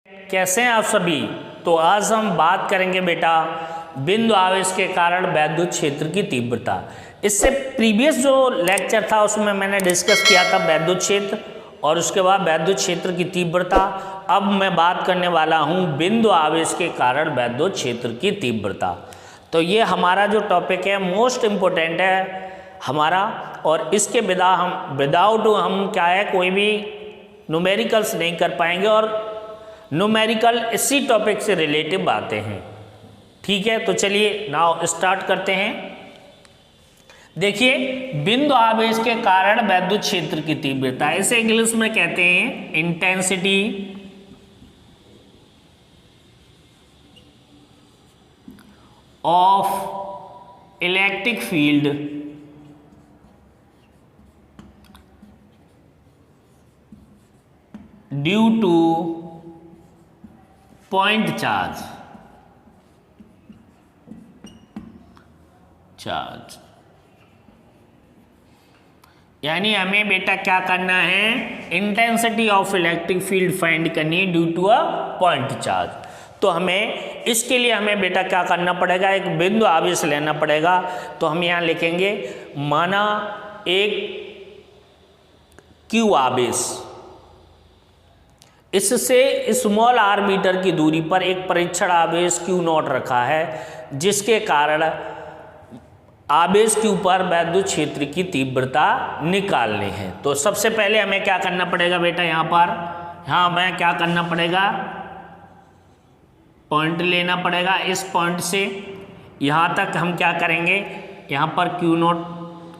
कैसे हैं आप सभी। तो आज हम बात करेंगे बेटा बिंदु आवेश के कारण वैद्युत क्षेत्र की तीव्रता। इससे प्रीवियस जो लेक्चर था उसमें मैंने डिस्कस किया था वैद्युत क्षेत्र और उसके बाद वैद्युत क्षेत्र की तीव्रता। अब मैं बात करने वाला हूं बिंदु आवेश के कारण वैद्युत क्षेत्र की तीव्रता। तो ये हमारा जो टॉपिक है मोस्ट इम्पोर्टेंट है हमारा, और इसके विदाउट हम क्या है कोई भी न्यूमेरिकल्स नहीं कर पाएंगे, और न्यूमेरिकल इसी टॉपिक से रिलेटिव बातें हैं। ठीक है, तो चलिए नाउ स्टार्ट करते हैं। देखिए, बिंदु आवेश के कारण वैद्युत क्षेत्र की तीव्रता, इसे इंग्लिश में कहते हैं intensity of electric field due to point charge. यानी हमें बेटा क्या करना है, intensity of electric field find करनी है due to a point charge. तो हमें इसके लिए हमें बेटा क्या करना पड़ेगा, एक बिंदु आवेश लेना पड़ेगा। तो हम यहाँ लिखेंगे माना एक क्यू आवेश, इससे स्मॉल आर मीटर की दूरी पर एक परीक्षण आवेश क्यू नॉट रखा है, जिसके कारण आवेश क्यू पर वैद्युत क्षेत्र की तीव्रता निकालनी है। तो सबसे पहले हमें क्या करना पड़ेगा बेटा, यहाँ हमें क्या करना पड़ेगा, पॉइंट लेना पड़ेगा। इस पॉइंट से यहाँ तक हम क्या करेंगे, यहाँ पर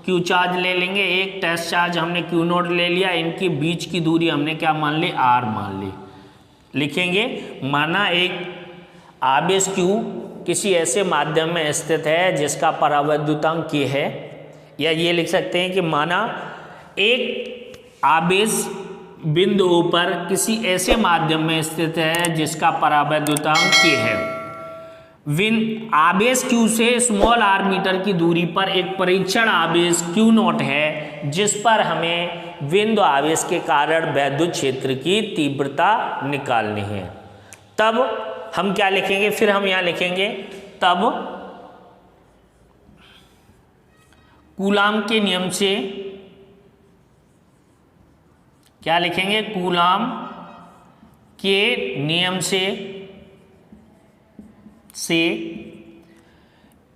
क्यू चार्ज ले लेंगे, एक टेस्ट चार्ज हमने क्यू नोट ले लिया, इनकी बीच की दूरी हमने क्या मान ली, आर मान ली। लिखेंगे माना एक आवेश क्यू किसी ऐसे माध्यम में स्थित है जिसका परावैद्युतांक ये है, या ये लिख सकते हैं कि माना एक आवेश बिंदु पर किसी ऐसे माध्यम में स्थित है जिसका परावैद्युतांक ये है। आवेश क्यू से स्मॉल आर मीटर की दूरी पर एक परीक्षण आवेश क्यू नॉट है, जिस पर हमें बिंदु आवेश के कारण वैद्युत क्षेत्र की तीव्रता निकालनी है। तब हम क्या लिखेंगे, फिर हम यहाँ लिखेंगे तब कूलाम के नियम से, क्या लिखेंगे, कूलाम के नियम से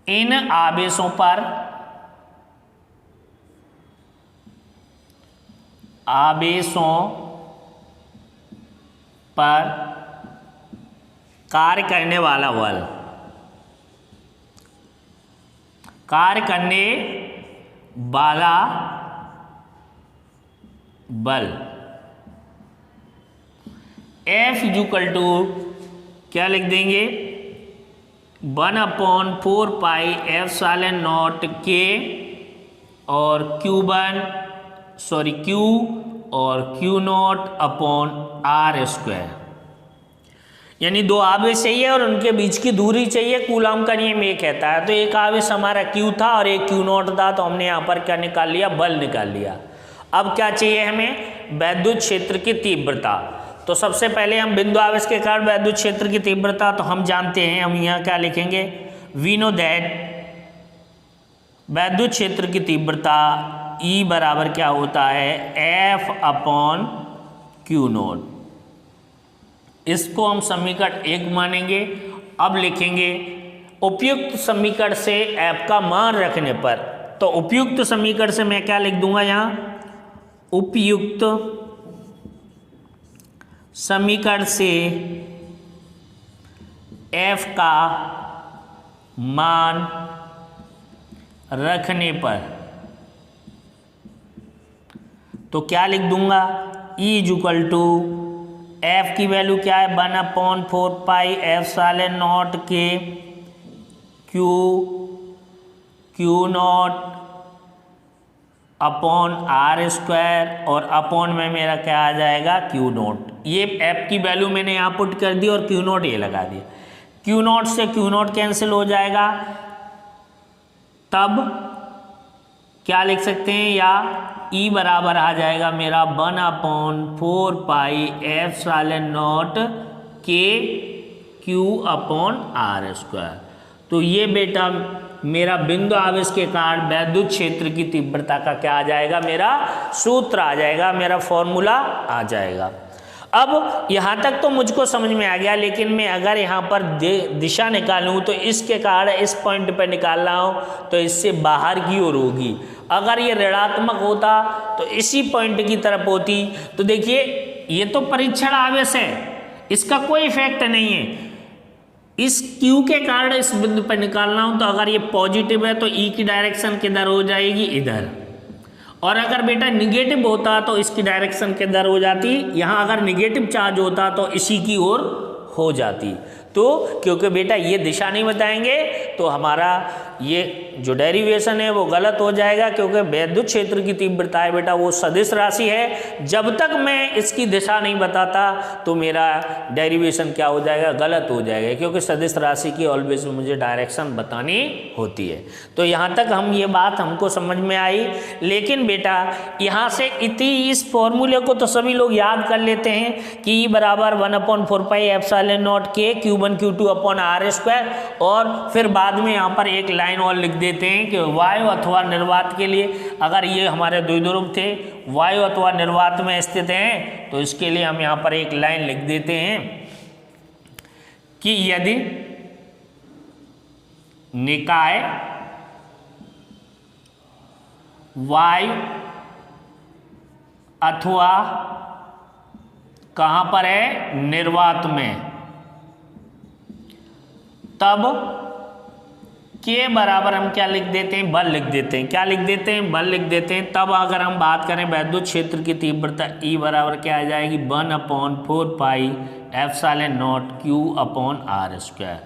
इन आवेशों पर कार्य करने वाला बल, F इक्वल टू क्या लिख देंगे, 1/4 पाई एप्सिलॉन नॉट के और क्यू और Q naught upon R square. यानी दो आवेश चाहिए और उनके बीच की दूरी चाहिए, कूलाम का नियम ये कहता है। तो एक आवेश हमारा क्यू था और एक क्यू नॉट था, तो हमने यहाँ पर क्या निकाल लिया, बल निकाल लिया। अब क्या चाहिए हमें, वैद्युत क्षेत्र की तीव्रता। तो सबसे पहले हम बिंदु आवेश के कारण वैद्युत क्षेत्र की तीव्रता तो हम जानते हैं, हम यहाँ क्या लिखेंगे, वी नो दैट वैद्युत क्षेत्र की तीव्रता E बराबर क्या होता है, F अपॉन क्यू नॉट। इसको हम समीकरण 1 मानेंगे। अब लिखेंगे उपयुक्त समीकरण से F का मान रखने पर, तो उपयुक्त समीकरण से मैं क्या लिख दूंगा यहाँ, उपयुक्त समीकरण से F का मान रखने पर तो क्या लिख दूंगा, E इक्वल टू F की वैल्यू क्या है, 1/4 पाई एप्सिलॉन नॉट के Q naught upon R square, और अपॉन में मेरा क्या आ जाएगा, क्यू नॉट। ये F की वैल्यू मैंने यहाँ पुट कर दी और क्यू नॉट ये लगा दिया। क्यू नॉट से क्यू नॉट कैंसिल हो जाएगा, तब क्या लिख सकते हैं, या ई बराबर आ जाएगा मेरा 1/4 पाई एप्सिलॉन नॉट KQ/R²। तो ये बेटा मेरा बिंदु आवेश के कारण वैद्युत क्षेत्र की तीव्रता का क्या आ जाएगा, मेरा सूत्र आ जाएगा, मेरा फॉर्मूला आ जाएगा। अब यहाँ तक तो मुझको समझ में आ गया, लेकिन मैं अगर यहाँ पर दिशा निकालूँ तो इसके कारण इस पॉइंट पे निकाल रहा हूँ तो इससे बाहर की ओर होगी। अगर ये ऋणात्मक होता तो इसी पॉइंट की तरफ होती। तो देखिए ये तो परीक्षण आवेश है, इसका कोई इफेक्ट नहीं है। इस Q के कारण इस बिंदु पर निकालना हूँ तो अगर ये पॉजिटिव है तो E की डायरेक्शन किधर हो जाएगी, इधर। और अगर बेटा निगेटिव होता तो इसकी डायरेक्शन किधर हो जाती, यहाँ अगर निगेटिव चार्ज होता तो इसी की ओर हो जाती। तो क्योंकि बेटा ये दिशा नहीं बताएंगे तो हमारा ये जो डेरिवेशन है वो गलत हो जाएगा, क्योंकि वैद्युत क्षेत्र की तीव्रता है बेटा वो सदिश राशि है। जब तक मैं इसकी दिशा नहीं बताता तो मेरा डेरिवेशन क्या हो जाएगा, गलत हो जाएगा, क्योंकि सदिश राशि की ऑलवेज मुझे डायरेक्शन बतानी होती है। तो यहाँ तक हम ये बात हमको समझ में आई। लेकिन बेटा यहाँ से इस फॉर्मूले को तो सभी लोग याद कर लेते हैं कि E बराबर 1/4πε0 K Q1 Q2/R², और फिर बाद में यहाँ पर एक लाइन और लिख देते हैं कि वायु अथवा निर्वात के लिए, अगर ये हमारे द्विध्रुव थे वायु अथवा निर्वात में स्थित हैं तो इसके लिए हम यहाँ पर एक लाइन लिख देते हैं कि यदि निकाय वायु अथवा कहाँ पर है, निर्वात में, तब K बराबर हम क्या लिख देते हैं, बल लिख देते हैं। क्या लिख देते हैं, बल लिख देते हैं। तब अगर हम बात करें वैद्युत क्षेत्र की तीव्रता E बराबर क्या आ जाएगी, 1/4πε0 Q/R²।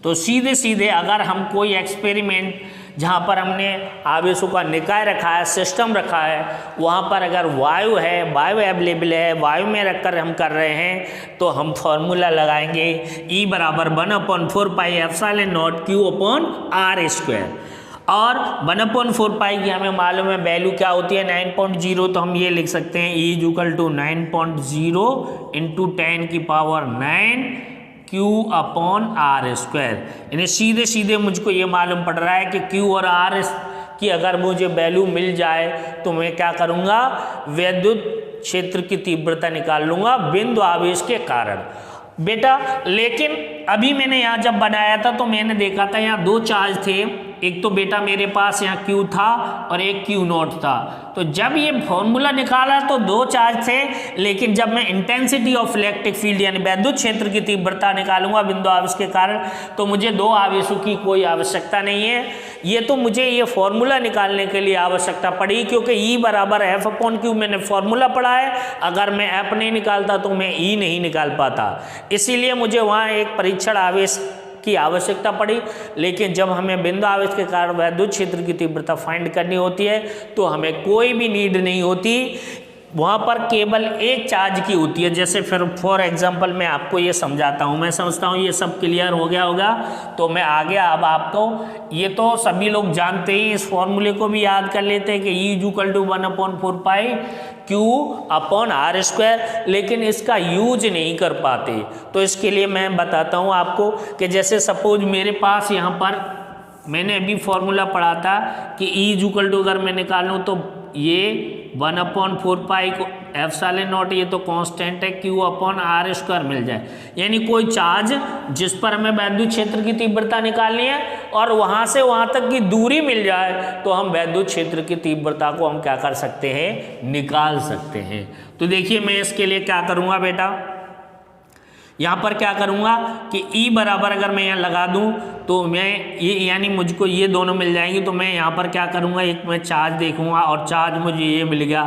तो सीधे सीधे अगर हम कोई एक्सपेरिमेंट जहाँ पर हमने आवेशों का निकाय रखा है, सिस्टम रखा है, वहाँ पर अगर वायु है, वायु अवेलेबल है, वायु में रखकर हम कर रहे हैं तो हम फॉर्मूला लगाएंगे E बराबर 1/4πε0 Q/R²। और 1/4π की हमें मालूम है वैल्यू क्या होती है, 9.0। तो हम ये लिख सकते हैं E = 9.0 × 10⁹ Q/R²। यानी सीधे सीधे मुझको ये मालूम पड़ रहा है कि Q और R की अगर मुझे वैल्यू मिल जाए तो मैं क्या करूँगा, वैद्युत क्षेत्र की तीव्रता निकाल लूँगा बिंदु आवेश के कारण बेटा। लेकिन अभी मैंने यहाँ जब बनाया था तो मैंने देखा था यहाँ दो चार्ज थे, एक तो बेटा मेरे पास यहाँ Q था और एक Q0 था। तो जब ये फॉर्मूला निकाला तो दो चार्ज थे, लेकिन जब मैं इंटेंसिटी ऑफ इलेक्ट्रिक फील्ड यानी वैद्युत क्षेत्र की तीव्रता निकालूंगा बिंदु आवेश के कारण तो मुझे दो आवेशों की कोई आवश्यकता नहीं है। ये तो मुझे ये फॉर्मूला निकालने के लिए आवश्यकता पड़ी, क्योंकि E बराबर F/Q मैंने फॉर्मूला पढ़ा है। अगर मैं F नहीं निकालता तो मैं E नहीं निकाल पाता, इसीलिए मुझे वहाँ एक परीक्षण आवेश की आवश्यकता पड़ी। लेकिन जब हमें बिंदु आवेश के कारण वैद्युत क्षेत्र की तीव्रता फाइंड करनी होती है तो हमें कोई भी नीड नहीं होती, वहाँ पर केवल एक चार्ज की होती है। जैसे फिर फॉर एग्जांपल मैं आपको ये समझाता हूँ, मैं समझता हूँ ये सब क्लियर हो गया होगा तो मैं आगे अब आपको, ये तो सभी लोग जानते ही, इस फॉर्मूले को भी याद कर लेते हैं कि E = 1/4π Q/R², लेकिन इसका यूज नहीं कर पाते। तो इसके लिए मैं बताता हूँ आपको कि जैसे सपोज मेरे पास यहाँ पर मैंने अभी फॉर्मूला पढ़ा था कि E = अगर मैं निकालूँ तो ये 1/4π को ε0 ये तो कांस्टेंट है Q/R² मिल जाए। यानी कोई चार्ज जिस पर हमें वैद्युत क्षेत्र की तीव्रता निकालनी है और वहाँ से वहाँ तक की दूरी मिल जाए तो हम वैद्युत क्षेत्र की तीव्रता को हम क्या कर सकते हैं, निकाल सकते हैं। तो देखिए मैं इसके लिए क्या करूँगा बेटा, यहाँ पर क्या करूँगा कि E बराबर अगर मैं यहाँ लगा दूँ तो मैं ये यानी मुझको ये दोनों मिल जाएंगी। तो मैं यहाँ पर क्या करूँगा, एक मैं चार्ज देखूँगा और चार्ज मुझे ये मिल गया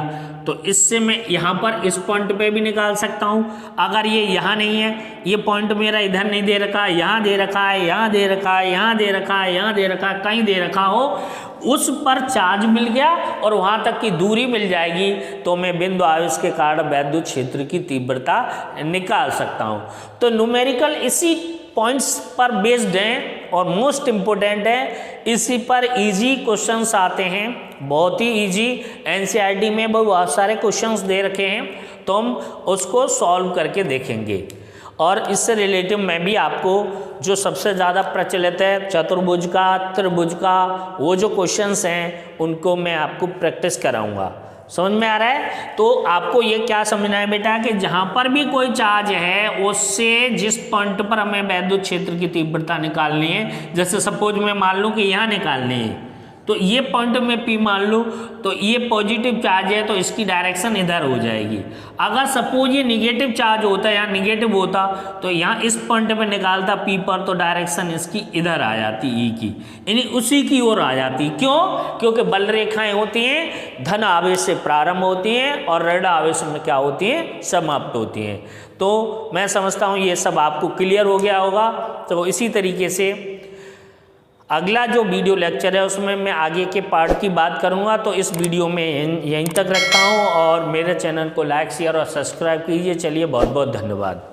तो इससे मैं यहाँ पर इस पॉइंट पे भी निकाल सकता हूँ। अगर ये यहाँ नहीं है, ये पॉइंट मेरा इधर नहीं दे रखा है, यहाँ दे रखा है, यहाँ दे रखा है, यहाँ दे रखा है, यहाँ दे रखा है, कहीं दे रखा हो, उस पर चार्ज मिल गया और वहाँ तक की दूरी मिल जाएगी तो मैं बिंदु आवेश के कारण वैद्युत क्षेत्र की तीव्रता निकाल सकता हूँ। तो न्यूमेरिकल इसी पॉइंट्स पर बेस्ड हैं और मोस्ट इम्पोर्टेंट है, इसी पर इजी क्वेश्चंस आते हैं, बहुत ही इजी। एनसीईआरटी में बहुत सारे क्वेश्चंस दे रखे हैं तो हम उसको सॉल्व करके देखेंगे। और इससे रिलेटिव मैं भी आपको जो सबसे ज़्यादा प्रचलित है चतुर्भुज का, त्रिभुज का, वो जो क्वेश्चंस हैं उनको मैं आपको प्रैक्टिस कराऊंगा। समझ में आ रहा है? तो आपको ये क्या समझना है बेटा कि जहाँ पर भी कोई चार्ज है उससे जिस पॉइंट पर हमें वैद्युत क्षेत्र की तीव्रता निकालनी है, जैसे सपोज मैं मान लूँ कि यहाँ निकालनी है, तो ये पॉइंट में P मान लूँ, तो ये पॉजिटिव चार्ज है तो इसकी डायरेक्शन इधर हो जाएगी। अगर सपोज ये निगेटिव चार्ज होता, यहाँ निगेटिव होता, तो यहाँ इस पॉइंट पे निकालता P पर, तो डायरेक्शन इसकी इधर आ जाती E की, यानी उसी की ओर आ जाती। क्यों? क्योंकि बल रेखाएं होती हैं धन आवेश से प्रारंभ होती हैं और ऋण आवेश में क्या होती हैं, समाप्त होती हैं। तो मैं समझता हूँ ये सब आपको क्लियर हो गया होगा। तो इसी तरीके से अगला जो वीडियो लेक्चर है उसमें मैं आगे के पार्ट की बात करूंगा। तो इस वीडियो में यहीं तक रखता हूं और मेरे चैनल को लाइक, शेयर और सब्सक्राइब कीजिए। चलिए, बहुत बहुत धन्यवाद।